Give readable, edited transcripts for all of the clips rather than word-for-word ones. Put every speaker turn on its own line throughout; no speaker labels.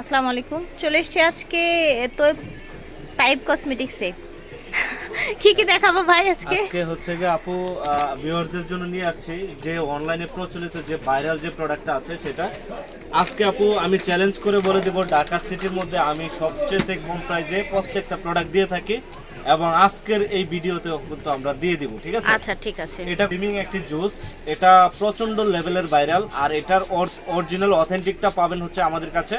আসসালামু আলাইকুম, চলে এসেছি আজকে তো টাইপ কসমেটিক্সে। কি কি দেখাবো ভাই আজকে?
আজকে হচ্ছে যে আপু ভিউয়ারদের জন্য নিয়ে আসছি যে অনলাইনে প্রচলিত যে ভাইরাল যে প্রোডাক্টটা আছে সেটা আজকে আপু আমি চ্যালেঞ্জ করে বলে দেব ঢাকা সিটির মধ্যে আমি সবচেয়ে কম প্রাইসে প্রত্যেকটা প্রোডাক্ট দিয়ে থাকি এবং আজকের এই ভিডিওতে কিন্তু আমরা দিয়ে দিব, ঠিক আছে?
আচ্ছা ঠিক আছে।
এটা ক্রিমিং একটি জুস, এটা প্রচন্ড লেভেলের ভাইরাল আর এটার অরিজিনাল অথেন্টিকটা পাবেন হচ্ছে আমাদের কাছে।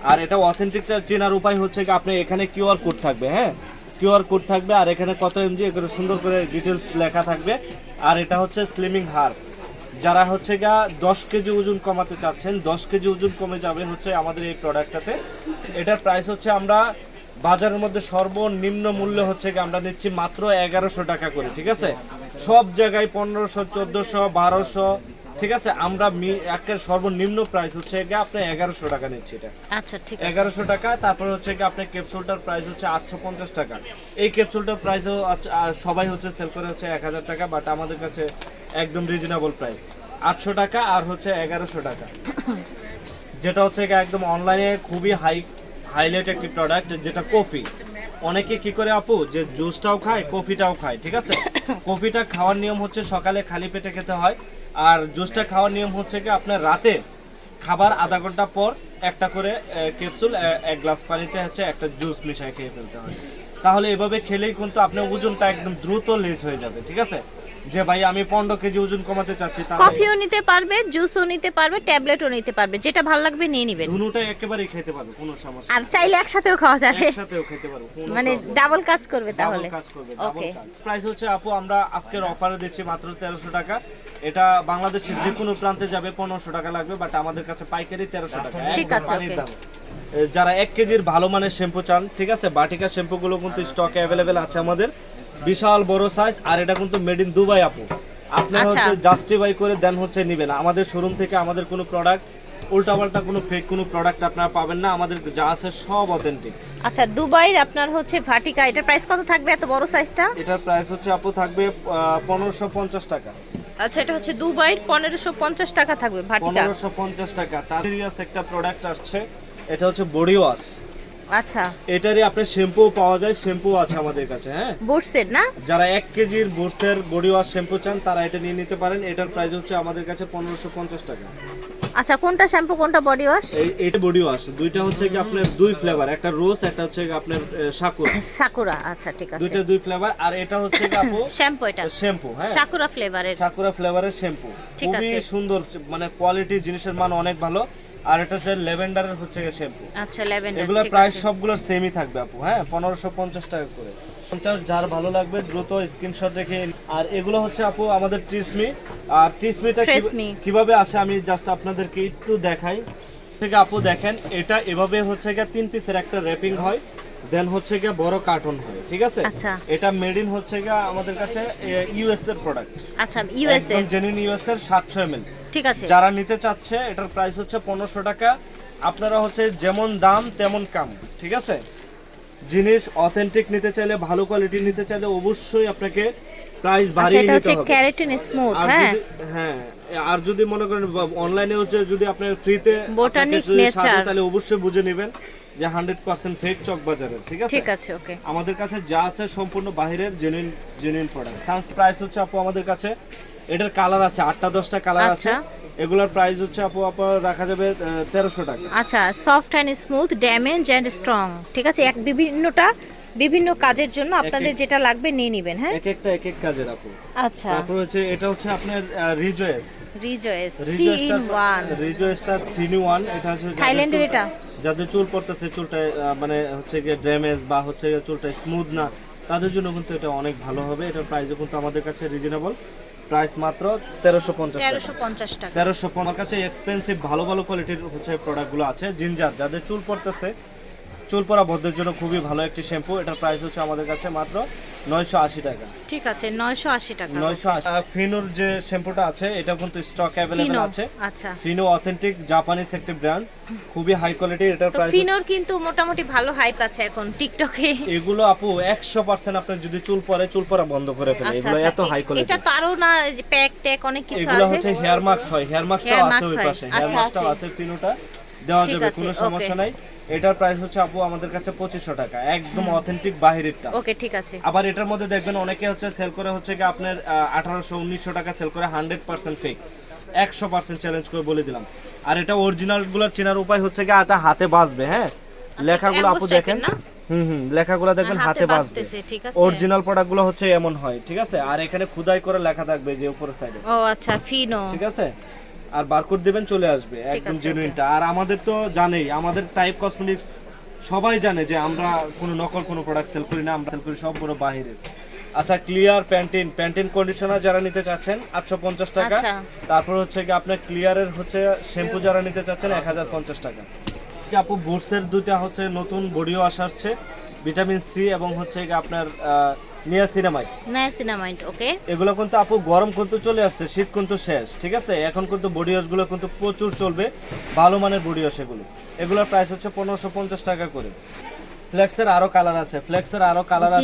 আর এটা অথেন্টিকটা চেনার উপায় হচ্ছে কি আপনি এখানে কিউআর কোড থাকবে, হ্যাঁ কিউআর কোড থাকবে আর এখানে কত এমজি এখানে সুন্দর করে ডিটেলস লেখা থাকবে। আর এটা হচ্ছে স্লিমিং হার, যারা হচ্ছে গা 10 কেজি ওজন কমাতে চাচ্ছেন 10 কেজি ওজন কমে যাবে হচ্ছে আমাদের এই প্রোডাক্টটাতে। এটার প্রাইস হচ্ছে আমরা বাজারের মধ্যে সর্বনিম্ন মূল্য হচ্ছে গিয়ে আমরা নিচ্ছি মাত্র 1100 টাকা করে, ঠিক আছে? সব জায়গায় 1500 1400 1200, ঠিক আছে? আমরা একের সর্বনিম্ন প্রাইস হচ্ছে গিয়ে আপনি 1100 টাকা নিচ্ছি এটা।
আচ্ছা ঠিক আছে।
1100 টাকা। তারপর হচ্ছে কি আপনার ক্যাপসুলটার প্রাইস হচ্ছে 850 টাকা। এই ক্যাপসুলটার প্রাইসও সবাই হচ্ছে সেল করে হচ্ছে 1000 টাকা, বাট আমাদের কাছে একদম রিজনেবল প্রাইস 800 টাকা আর হচ্ছে 1100 টাকা। যেটা হচ্ছে কি একদম অনলাইনে খুবই হাইলাইট একটি প্রোডাক্ট, যেটা কফি। অনেকে কি করে আপু যে জুসটাও খায় কফিটাও খায়, ঠিক আছে? কফিটা খাওয়ার নিয়ম হচ্ছে সকালে খালি পেটে খেতে হয়, আর জুসটা খাওয়ার নিয়ম হচ্ছে কি আপনার রাতে খাবার আধা ঘন্টা পর একটা করে ক্যাপসুল এক গ্লাস পানিতে হচ্ছে একটা জুস মিশিয়ে খেয়ে ফেলতে হয়। তাহলে এভাবে খেলেই কিন্তু আপনার ওজনটা একদম দ্রুত লেস হয়ে যাবে, ঠিক আছে? যে ভাই আমি 15 কেজি ওজন কমাতে চাচ্ছি, তাহলে
কফিও নিতে পারবে, জুসও নিতে পারবে, ট্যাবলেটও নিতে পারবে, যেটা ভালো লাগবে নিয়ে নেবেন।
দুটোটাই একেবারে খেতে পারবে, কোনো সমস্যা
আর চাইলে একসাথেও খাওয়া যাবে,
একসাথেও খেতে পারবো, কোনো
মানে
problem নেই।
ডাবল কাজ করবে তাহলে।
ডাবল কাজ করবে, ডাবল
ওকে।
কাজ। প্রাইস হচ্ছে আপু আমরা আজকের অফারে দিচ্ছি মাত্র 1300 টাকা। এটা বাংলাদেশের যে কোনো প্রান্তে যাবে 1500 টাকা লাগবে, বাট আমাদের কাছে পাইকারি 1300 টাকা।
ঠিক
একদম
আছে,
পানির
ওকে।
দাম। যারা 1 কেজির ভালো মানের শ্যাম্পু চান, ঠিক আছে, বাটিকা শ্যাম্পুগুলো কিন্তু স্টকে অ্যাভেলেবেল আছে আমাদের, বিশাল বড় সাইজ। আর এটা কিন্তু মেড ইন দুবাই আপু। আপনারা
আচ্ছা।
হচ্ছে জাস্টিফাই করে দেন হচ্ছে নেবেন আমাদের শোরুম থেকে। আমাদের কোনো প্রোডাক্ট উল্টাপাল্টা কোনো ফেক কোনো প্রোডাক্ট আপনারা পাবেন না, আমাদের যা আছে সব অথেন্টিক।
আচ্ছা, দুবাইয়ের আপনার হচ্ছে ভাটিকা, এটার প্রাইস কত থাকবে এত বড় সাইজটা?
এটার প্রাইস হচ্ছে আপু থাকবে 1550 টাকা।
আচ্ছা, এটা হচ্ছে দুবাইয়ের 1550 টাকা থাকবে ভাটিকা।
1550 টাকা। তার সিরিয়াস একটা প্রোডাক্ট আসছে, এটা হচ্ছে বডি ওয়াশ।
আচ্ছা,
এটারই আপনার শ্যাম্পু পাওয়া যায়, শ্যাম্পু আছে আমাদের কাছে, হ্যাঁ।
বুটসের না?
যারা 1 কেজির বুস্টের বডি ওয়াশ শ্যাম্পু চান তারা এটা নিয়ে নিতে পারেন। এটার প্রাইস হচ্ছে আমাদের কাছে 1550 টাকা।
আচ্ছা, কোনটা শ্যাম্পু কোনটা বডি ওয়াশ?
এইটা বডি ওয়াশ, দুইটা হচ্ছে কি আপনার দুই ফ্লেভার, একটা রোজ একটা হচ্ছে কি আপনার সাকুরা।
সাকুরা, আচ্ছা ঠিক আছে।
দুইটা দুই ফ্লেভার। আর এটা হচ্ছে কি আপু
শ্যাম্পু, এটা
শ্যাম্পু, হ্যাঁ
সাকুরা ফ্লেভারের।
সাকুরা ফ্লেভারের শ্যাম্পু,
ঠিক
খুবই
আছে।
সুন্দর, মানে কোয়ালিটি জিনিসের মান অনেক ভালো। আর এটা হচ্ছে ল্যাভেন্ডারের হচ্ছে শ্যাম্পু।
আচ্ছা, ল্যাভেন্ডার।
এগুলোর প্রাইস সবগুলোর সেমই থাকবে আপু, হ্যাঁ 1550 টাকা করে। 50 যার ভালো লাগবে দ্রুত স্ক্রিনশট রেখে। আর এগুলো হচ্ছে আপু আমাদের ট্রিসমি। আর ট্রিসমিটা
ট্রেসমি।
কিভাবে আসে আমি জাস্ট আপনাদেরকে একটু দেখাই। থেকে আপু দেখেন, এটা এভাবে হচ্ছে গিয়ে 3 পিসের একটা র্যাপিং হয়, দেন হচ্ছে গিয়ে বড় কার্টন হয়, ঠিক আছে?
আচ্ছা।
এটা মেড ইন হচ্ছে গিয়ে আমাদের কাছে ইউএস এর প্রোডাক্ট।
আচ্ছা, ইউএসএ।
একদম জেনুইন ইউএস এর 700 ml।
ঠিক আছে।
যারা নিতে চাচ্ছে এটার প্রাইস হচ্ছে 1500 টাকা। আপনারা হচ্ছে যেমন দাম তেমন কাম, ঠিক আছে? জিনিস অথেন্টিক নিতে চাইলে, ভালো কোয়ালিটি নিতে চাইলে অবশ্যই আপনাকে প্রাইস
আচ্ছা,
বাড়িয়ে
এটা
নিতে
হচ্ছে
হবে।
ক্যারাটিন স্মুথ,
আর
হ্যাঁ।
হ্যাঁ, আর যদি মনে করেন অনলাইনে হচ্ছে যদি আপনার ফ্রিতে
Botanic nature।
তাহলে অবশ্যই বুঝে নেবেন যে 100% ফেক চকবাজারের, ঠিক আছে?
ঠিক আছে, ওকে।
আমাদের কাছে যা আছে সম্পূর্ণ বাহিরের জেনুইন প্রোডাক্ট। সানস প্রাইস হচ্ছে আপু আমাদের কাছে, এটার কালার আছে 8টা 10টা কালার আছে।
আচ্ছা।
এগুলোর প্রাইস হচ্ছে আপু রাখা যাবে 1300 টাকা।
আচ্ছা, soft and smooth, damage and strong, ঠিক আছে। বিভিন্ন কাজের জন্য আপনাদের যেটা লাগবে নিয়ে নেবেন, হ্যাঁ।
এক এক কাজের আপু।
আচ্ছা,
তারপর হচ্ছে এটা হচ্ছে আপনার রিজয়েস।
Rejoice 3 in 1।
রিজয়েসটা 3 in 1। এটা হচ্ছে
থাইল্যান্ডের এটা।
যাদের চুল পড়তেছে, চুলটা মানে হচ্ছে গিয়ে ড্যামেজ বা হচ্ছে গিয়ে চুলটা স্মুথ না, তাদের জন্য কিন্তু এটা অনেক ভালো হবে। এটার প্রাইসও কিন্তু আমাদের কাছে রিজনেবল, প্রাইস মাত্র 1350 টাকা।
1350 টাকা।
1350। আমার কাছে এক্সপেন্সিভ ভালো ভালো কোয়ালিটির হচ্ছে প্রোডাক্টগুলো আছে। জিঞ্জার, যাদের চুল পড়তেছে, চুল পড়া বদ্ধের জন্য খুবই ভালো একটি শ্যাম্পু। এটার প্রাইস হচ্ছে আমাদের কাছে মাত্র 980 টাকা।
ঠিক আছে, 980 টাকা।
980। ফিনোর যে শ্যাম্পুটা আছে এটা কিন্তু স্টক অ্যাভেলেবল
ফিনো,
আছে।
আচ্ছা।
ফিনো অথেন্টিক জাপানিজ একটি ব্র্যান্ড, খুবই হাই কোয়ালিটি। এটার
তো
প্রাইস
ফিনোর কিন্তু মোটামুটি ভালো হাইপ আছে এখন টিকটকে।
এগুলো আপু 100% আপনার যদি চুল পড়া বন্ধ করে ফেলে,
আচ্ছা,
এগুলো
আচ্ছা,
এত হাই কোয়ালিটি।
এটা তো আরো না, প্যাক ট্যাক অনেক কিছু
এগুলো
আছে।
হচ্ছে হেয়ার মাস্ক হয়, হেয়ার মাস্কটাও
Hair
আছে
mask
ওই
হয়।
পাশে, হেয়ার
আচ্ছা,
মাস্কটাও
আছে।
আছে ফিনোটা। দেওয়া
ঠিক
যাবে,
আছে,
কোনো
okay.
সমস্যা নাই। এটার প্রাইস হচ্ছে আপু আমাদের কাছে 2500 টাকা, একদম অথেন্টিক বাহিরেরটা।
ওকে ঠিক আছে।
আবার এটার মধ্যে দেখবেন অনেকে হচ্ছে সেল করে হচ্ছে কি আপনার 1800-1900 টাকা সেল করে, 100% ফেক, 100% চ্যালেঞ্জ করে বলে দিলাম। আর এটা অরিজিনাল গুলোর চেনার উপায় হচ্ছে কি এটা হাতে বাজবে, হ্যাঁ লেখাগুলো আপু
emboss
দেখেন,
type-এর না?
লেখাগুলো দেখবেন
হ্যাঁ,
হাতে বাজবে।
বাজতেছে, ঠিক আছে।
অরিজিনাল প্রোডাক্টগুলো হচ্ছে এমন হয়, ঠিক আছে। আর এখানে খোদাই করে লেখা থাকবে যে উপরের সাইডে,
ও আচ্ছা, ফিনো।
ঠিক আছে। আর বারকোড দিবেন, চলে আসবে একদম
আছে,
জেনুইনটা। আর আমাদের তো জানেই, আমাদের টাইপ কসমেটিক্স সবাই জানে যে আমরা কোনো নকল কোনো প্রোডাক্ট সেল করি না, আমরা সেল করি সব পুরো বাহিরের। আচ্ছা, ক্লিয়ার প্যান্টিন কন্ডিশনার যারা নিতে চাচ্ছেন 850 টাকা।
আচ্ছা।
তারপর হচ্ছে কি আপনার ক্লিয়ারের হচ্ছে শ্যাম্পু যারা নিতে চাচ্ছেন 1050 টাকা। কি আপু বুটসের দুইটা হচ্ছে নতুন বডিও আসছে, ভিটামিন সি এবং হচ্ছে কি আপনার নিয়াসিনামাইড।
নায়াসিনামাইড, ওকে।
এগুলো কিন্তু আপু গরম কিন্তু চলে আসছে, শীত কিন্তু শেষ, ঠিক আছে। এখন কিন্তু বডি ওয়াশ গুলো কিন্তু প্রচুর চলবে, ভালো মানের বডি ওয়াশ এগুলো। এগুলোর প্রাইস হচ্ছে 1550 টাকা করে। ফ্লেক্সের আরো কালার আছে,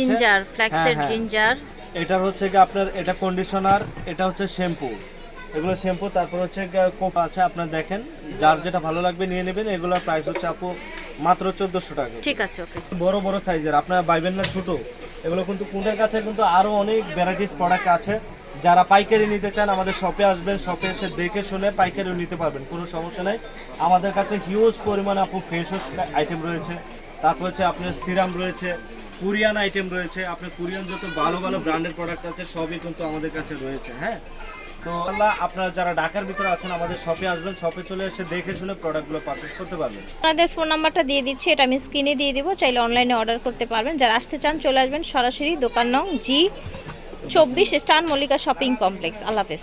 জিঞ্জার, ফ্ল্যাক্সের
হ্যাঁ।
জিঞ্জার।
এটার হচ্ছে কি আপনার এটা কন্ডিশনার, এটা হচ্ছে শ্যাম্পু, এগুলো শ্যাম্পু। তারপর হচ্ছে কোপা আছে, আপনার দেখেন যার যেটা ভালো লাগবে নিয়ে নেবেন। এগুলোর প্রাইস হচ্ছে আপু মাত্র 1400 টাকা।
ঠিক আছে, ওকে।
বড় বড় সাইজের আপনারা পাইবেন না ছোট, এগুলো কিন্তু কুঁদের কাছে কিন্তু আরো অনেক ভ্যারাইটিস প্রোডাক্ট আছে। যারা পাইকারি নিতে চান আমাদের শপে আসবেন, শপে এসে দেখে শুনে পাইকারিও নিতে পারবেন, কোনো সমস্যা নাই। আমাদের কাছে হিউজ পরিমাণে আপু ফেস ওয়াশ আইটেম রয়েছে, তারপর হচ্ছে আপনার সিরাম রয়েছে, কোরিয়ান আইটেম রয়েছে, আপনার কোরিয়ান যত ভালো ভালো ব্র্যান্ডের প্রোডাক্ট আছে সবই কিন্তু আমাদের কাছে রয়েছে, হ্যাঁ। তো আল্লাহ, আপনারা যারা ঢাকার ভিতরে আছেন আমাদের শপে আসবেন, শপে চলে এসে দেখে শুনে প্রোডাক্টগুলো পারচেজ করতে পারবেন।
আপনাদের ফোন নাম্বারটা দিয়ে দিচ্ছি, এটা আমি স্ক্রিনে দিয়ে দিব, চাইলে অনলাইনে অর্ডার করতে পারবেন। যারা আসতে চান চলে আসবেন সরাসরি, দোকান নং G24 স্টান মল্লিকা শপিং কমপ্লেক্স। আল্লাহ হাফেজ।